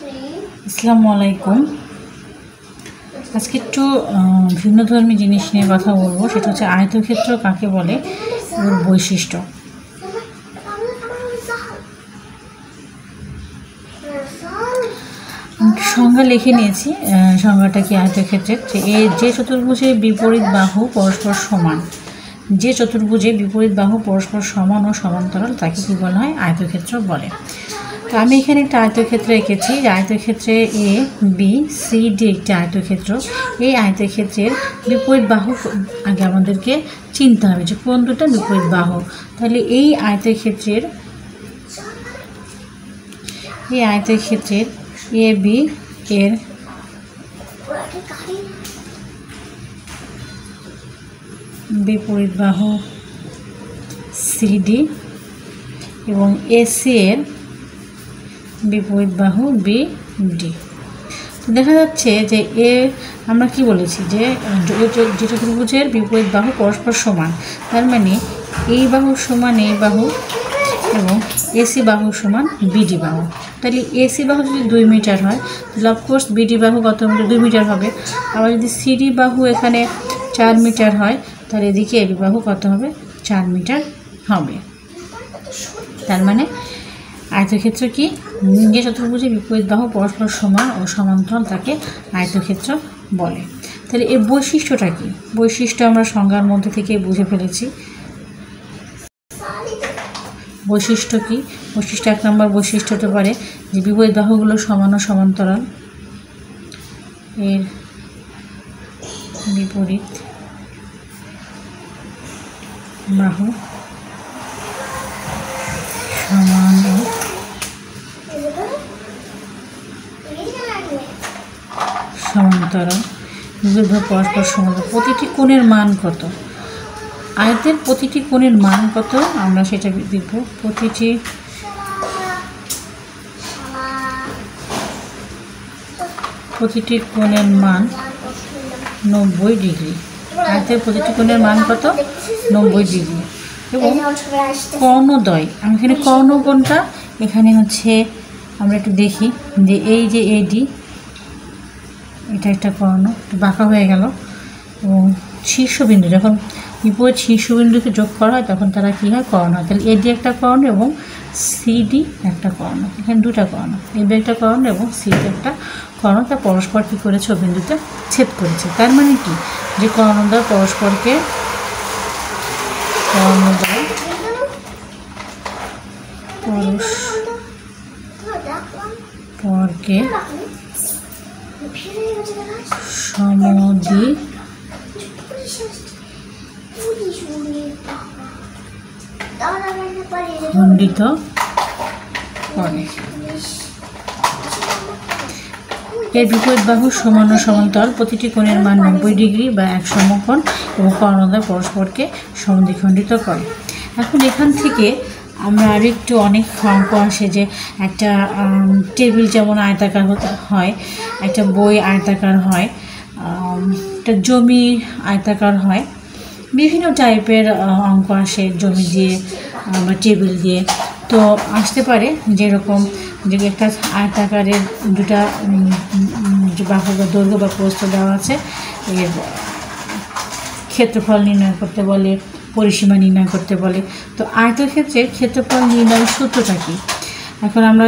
আসসালামু আলাইকুম। আজকে একটু ভিন্নধর্মী জিনিস নিয়ে কথা বলবো, সেটা হচ্ছে আয়তক্ষেত্র কাকে বলে, ওর বৈশিষ্ট্য। সংজ্ঞা লিখে নিয়েছি। সংজ্ঞাটা কি আয়তক্ষেত্রের, যে চতুর্ভুজের বিপরীত বাহু পরস্পর সমান, যে চতুর্ভুজে বিপরীত বাহু পরস্পর সমান ও সমান্তরাল তাকে কি বলা হয়, আয়তক্ষেত্র বলে। তো আমি এখানে একটা আয়তক্ষেত্র এঁকেছি। আয়তক্ষেত্রে এ বি সি ডি একটি আয়তক্ষেত্র। এই আয়তক্ষেত্রের বিপরীত বাহু আগে আমাদেরকে চিনতে হবে যে কোন দুটো বিপরীত বাহু। তাহলে এই আয়তক্ষেত্রের এ বি এর বিপরীত বাহু সিডি এবং এসি এর বিপরীত বাহু বিডি। দেখা যাচ্ছে যে আমরা কি বলেছি যে চতুর্ভুজের বিপরীত বাহু পরস্পর সমান, তার মানে এই বাহু সমান এই বাহু এবং এসি বাহু সমান বিডি বাহু। তাহলে এসি বাহু যদি 2 মিটার হয় তাহলে অফকোর্স বিডি বাহু কত মিটার, 2 মিটার হবে। আবার যদি সিডি বাহু এখানে 4 মিটার হয় তাহলে এদিকে এবি বাহু কত হবে, 4 মিটার হবে। তার মানে আয়তক্ষেত্র কি, যে চতুর্ভুজের বিপরীত বাহু পরস্পর সমান ও সমান্তরাল তাকে আয়তক্ষেত্র বলে। তাহলে এর বৈশিষ্ট্যটা কি, বৈশিষ্ট্য আমরা সংজ্ঞার মধ্যে থেকে বুঝে ফেলেছি। বৈশিষ্ট্য কি, বৈশিষ্ট্য 1 নম্বর বৈশিষ্ট্য হতে পারে যে বিপরীত বাহুগুলো সমান ও সমান্তরাল, এর বিপরীত বাহু সমান ও সমান্তরাল, বিপরীত পরস্পর সমান্তরাল। প্রতিটি কোণের মান কত, আয়তের প্রতিটি কোণের মান কত আমরা সেটা দেখব। প্রতিটি কোণের মান 90 ডিগ্রি। আয়তের প্রতিটি কোণের মান কত, 90 ডিগ্রি। এবং কর্ণদ্বয়, আমি এখানে কর্ণ কোণটা এখানে হচ্ছে আমরা একটু দেখি যে এই যে এডি, এটা একটা কর্ণ, একটু বাঁকা হয়ে গেল। এবং শীর্ষবিন্দু, যখন বিপরীত শীর্ষবিন্দুকে যোগ করা হয় তখন তারা কী হয়, কর্ণ হয়। তাহলে এডি একটা কর্ণ এবং সিডি একটা কর্ণ, এখানে দুটা কর্ণ, এবি একটা কর্ণ এবং সিডি একটা কর্ণ, তা পরস্পর কী করেছে, ও বিন্দুতে ছেদ করেছে। তার মানে কি, যে কর্ণদ্বয় পরস্পরকে সমদ্বিখণ্ডিত করে। এর বিপরীত বাহু সমান ও সমান্তরাল, প্রতিটি কোণের মান 90 ডিগ্রি বা এক সমকোণ এবং কর্ণদ্বয় পরস্পরকে সমদ্বিখণ্ডিত করে। এখন এখান থেকে আমরা আরেকটু অনেক অঙ্ক আসে যে একটা টেবিল যেমন আয়তাকার হয়, একটা বই আয়তাকার হয়, একটা জমি আয়তাকার হয়, বিভিন্ন টাইপের অঙ্ক আসে জমি দিয়ে বা টেবিল দিয়ে। তো আসতে পারে যেরকম যে একটা আয়তাকারের দুটা বাহু বা দৈর্ঘ্য বা প্রস্থ দেওয়া আছে, এর ক্ষেত্রফল নির্ণয় করতে বলে, পরিসীমা নির্ণয় করতে বলে। তো আয়তক্ষেত্রের ক্ষেত্রফল নির্ণয়ের সূত্রটা কি, এখন আমরা